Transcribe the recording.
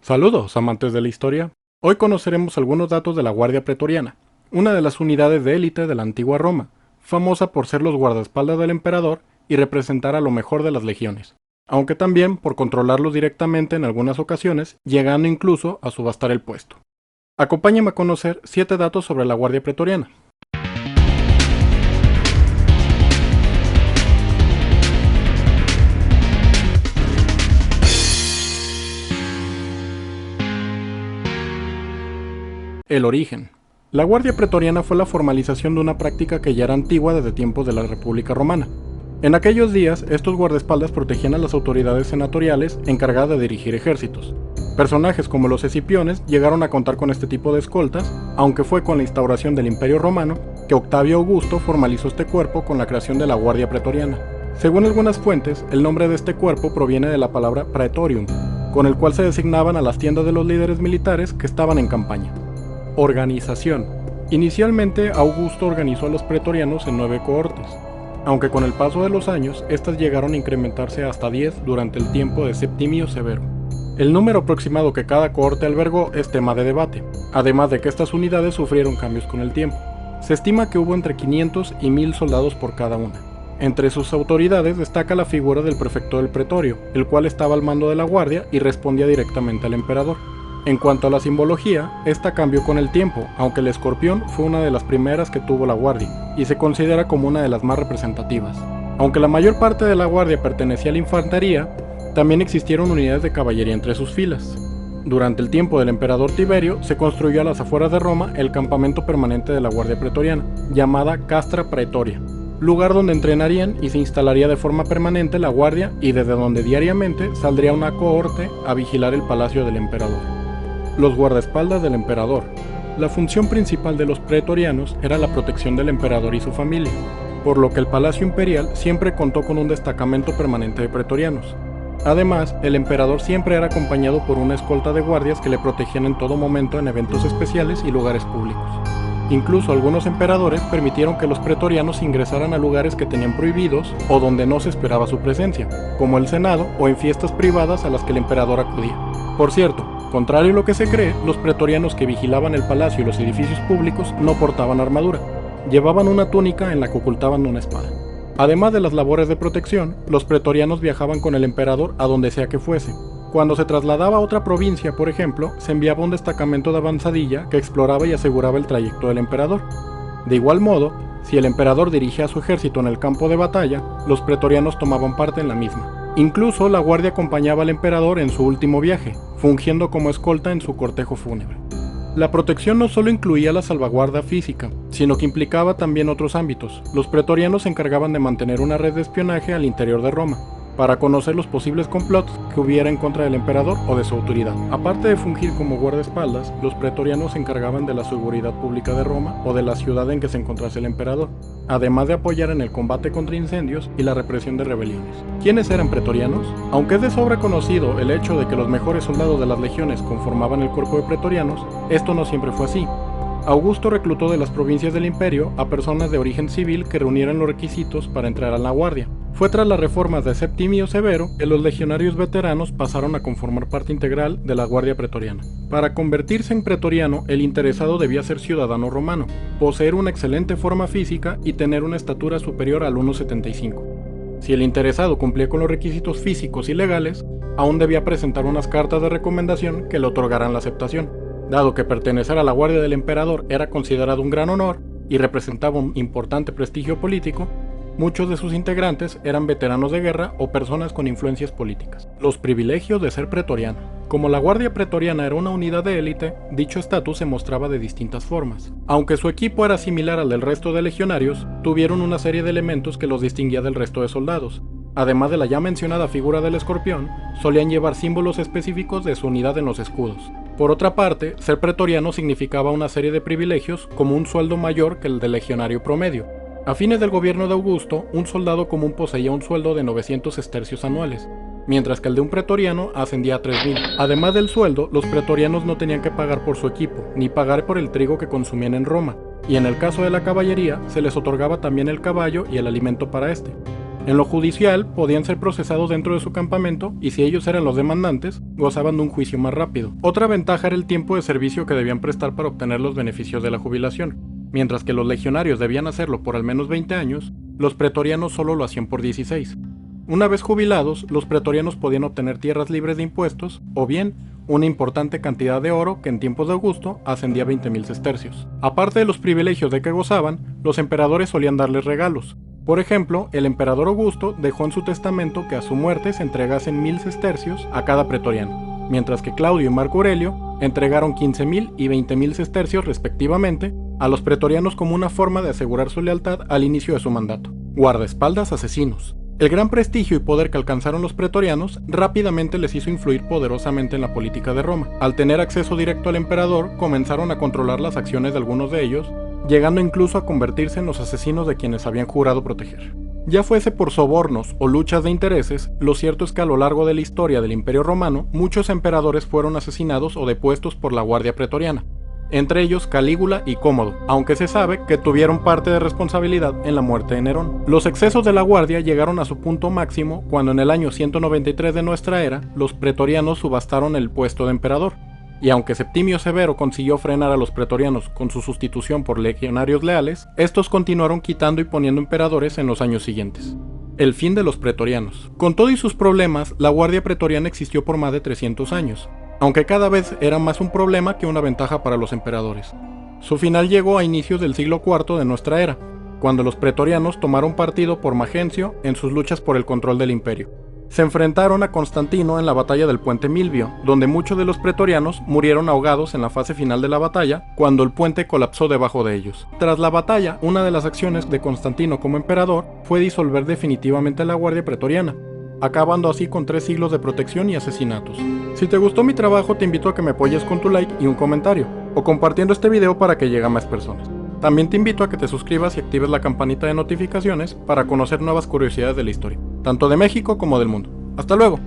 Saludos, amantes de la historia. Hoy conoceremos algunos datos de la Guardia Pretoriana, una de las unidades de élite de la antigua Roma, famosa por ser los guardaespaldas del emperador y representar a lo mejor de las legiones, aunque también por controlarlos directamente en algunas ocasiones, llegando incluso a subastar el puesto. Acompáñame a conocer 7 datos sobre la Guardia Pretoriana. El origen. La Guardia Pretoriana fue la formalización de una práctica que ya era antigua desde tiempos de la República Romana. En aquellos días, estos guardaespaldas protegían a las autoridades senatoriales encargadas de dirigir ejércitos. Personajes como los escipiones llegaron a contar con este tipo de escoltas, aunque fue con la instauración del Imperio Romano que Octavio Augusto formalizó este cuerpo con la creación de la Guardia Pretoriana. Según algunas fuentes, el nombre de este cuerpo proviene de la palabra praetorium, con el cual se designaban a las tiendas de los líderes militares que estaban en campaña. Organización. Inicialmente Augusto organizó a los pretorianos en 9 cohortes, aunque con el paso de los años estas llegaron a incrementarse hasta 10 durante el tiempo de Septimio Severo. El número aproximado que cada cohorte albergó es tema de debate, además de que estas unidades sufrieron cambios con el tiempo. Se estima que hubo entre 500 y 1000 soldados por cada una. Entre sus autoridades destaca la figura del prefecto del pretorio, el cual estaba al mando de la guardia y respondía directamente al emperador. En cuanto a la simbología, esta cambió con el tiempo, aunque el escorpión fue una de las primeras que tuvo la guardia, y se considera como una de las más representativas. Aunque la mayor parte de la guardia pertenecía a la infantería, también existieron unidades de caballería entre sus filas. Durante el tiempo del emperador Tiberio, se construyó a las afueras de Roma el campamento permanente de la Guardia Pretoriana, llamada Castra Praetoria, lugar donde entrenarían y se instalaría de forma permanente la guardia y desde donde diariamente saldría una cohorte a vigilar el palacio del emperador. Los guardaespaldas del emperador. La función principal de los pretorianos era la protección del emperador y su familia, por lo que el palacio imperial siempre contó con un destacamento permanente de pretorianos. Además, el emperador siempre era acompañado por una escolta de guardias que le protegían en todo momento en eventos especiales y lugares públicos. Incluso algunos emperadores permitieron que los pretorianos ingresaran a lugares que tenían prohibidos o donde no se esperaba su presencia, como el Senado o en fiestas privadas a las que el emperador acudía. Por cierto, contrario a lo que se cree, los pretorianos que vigilaban el palacio y los edificios públicos no portaban armadura, llevaban una túnica en la que ocultaban una espada. Además de las labores de protección, los pretorianos viajaban con el emperador a donde sea que fuese. Cuando se trasladaba a otra provincia, por ejemplo, se enviaba un destacamento de avanzadilla que exploraba y aseguraba el trayecto del emperador. De igual modo, si el emperador dirigía a su ejército en el campo de batalla, los pretorianos tomaban parte en la misma. Incluso la guardia acompañaba al emperador en su último viaje, fungiendo como escolta en su cortejo fúnebre. La protección no solo incluía la salvaguarda física, sino que implicaba también otros ámbitos. Los pretorianos se encargaban de mantener una red de espionaje al interior de Roma, para conocer los posibles complots que hubiera en contra del emperador o de su autoridad. Aparte de fungir como guardaespaldas, los pretorianos se encargaban de la seguridad pública de Roma o de la ciudad en que se encontrase el emperador, además de apoyar en el combate contra incendios y la represión de rebeliones. ¿Quiénes eran pretorianos? Aunque es de sobra conocido el hecho de que los mejores soldados de las legiones conformaban el cuerpo de pretorianos, esto no siempre fue así. Augusto reclutó de las provincias del imperio a personas de origen civil que reunieran los requisitos para entrar a la guardia. Fue tras las reformas de Septimio Severo que los legionarios veteranos pasaron a conformar parte integral de la Guardia Pretoriana. Para convertirse en pretoriano, el interesado debía ser ciudadano romano, poseer una excelente forma física y tener una estatura superior al 1,75. Si el interesado cumplía con los requisitos físicos y legales, aún debía presentar unas cartas de recomendación que le otorgaran la aceptación. Dado que pertenecer a la Guardia del Emperador era considerado un gran honor y representaba un importante prestigio político, muchos de sus integrantes eran veteranos de guerra o personas con influencias políticas. Los privilegios de ser pretoriano. Como la Guardia Pretoriana era una unidad de élite, dicho estatus se mostraba de distintas formas. Aunque su equipo era similar al del resto de legionarios, tuvieron una serie de elementos que los distinguía del resto de soldados. Además de la ya mencionada figura del escorpión, solían llevar símbolos específicos de su unidad en los escudos. Por otra parte, ser pretoriano significaba una serie de privilegios como un sueldo mayor que el del legionario promedio. A fines del gobierno de Augusto, un soldado común poseía un sueldo de 900 estercios anuales, mientras que el de un pretoriano ascendía a 3000. Además del sueldo, los pretorianos no tenían que pagar por su equipo, ni pagar por el trigo que consumían en Roma, y en el caso de la caballería, se les otorgaba también el caballo y el alimento para este. En lo judicial, podían ser procesados dentro de su campamento y si ellos eran los demandantes, gozaban de un juicio más rápido. Otra ventaja era el tiempo de servicio que debían prestar para obtener los beneficios de la jubilación. Mientras que los legionarios debían hacerlo por al menos 20 años, los pretorianos solo lo hacían por 16. Una vez jubilados, los pretorianos podían obtener tierras libres de impuestos, o bien, una importante cantidad de oro que en tiempos de Augusto ascendía a 20.000 sestercios. Aparte de los privilegios de que gozaban, los emperadores solían darles regalos. Por ejemplo, el emperador Augusto dejó en su testamento que a su muerte se entregasen 1.000 sestercios a cada pretoriano, mientras que Claudio y Marco Aurelio entregaron 15.000 y 20.000 sestercios respectivamente a los pretorianos como una forma de asegurar su lealtad al inicio de su mandato. Guardaespaldas asesinos. El gran prestigio y poder que alcanzaron los pretorianos rápidamente les hizo influir poderosamente en la política de Roma. Al tener acceso directo al emperador, comenzaron a controlar las acciones de algunos de ellos, llegando incluso a convertirse en los asesinos de quienes habían jurado proteger. Ya fuese por sobornos o luchas de intereses, lo cierto es que a lo largo de la historia del Imperio Romano, muchos emperadores fueron asesinados o depuestos por la Guardia Pretoriana, entre ellos Calígula y Cómodo, aunque se sabe que tuvieron parte de responsabilidad en la muerte de Nerón. Los excesos de la Guardia llegaron a su punto máximo cuando en el año 193 de nuestra era, los pretorianos subastaron el puesto de emperador, y aunque Septimio Severo consiguió frenar a los pretorianos con su sustitución por legionarios leales, estos continuaron quitando y poniendo emperadores en los años siguientes. El fin de los pretorianos. Con todo y sus problemas, la Guardia Pretoriana existió por más de 300 años, aunque cada vez era más un problema que una ventaja para los emperadores. Su final llegó a inicios del siglo IV de nuestra era, cuando los pretorianos tomaron partido por Magencio en sus luchas por el control del imperio. Se enfrentaron a Constantino en la batalla del puente Milvio, donde muchos de los pretorianos murieron ahogados en la fase final de la batalla, cuando el puente colapsó debajo de ellos. Tras la batalla, una de las acciones de Constantino como emperador fue disolver definitivamente la Guardia Pretoriana, acabando así con 3 siglos de protección y asesinatos. Si te gustó mi trabajo, te invito a que me apoyes con tu like y un comentario, o compartiendo este video para que llegue a más personas. También te invito a que te suscribas y actives la campanita de notificaciones para conocer nuevas curiosidades de la historia, tanto de México como del mundo. ¡Hasta luego!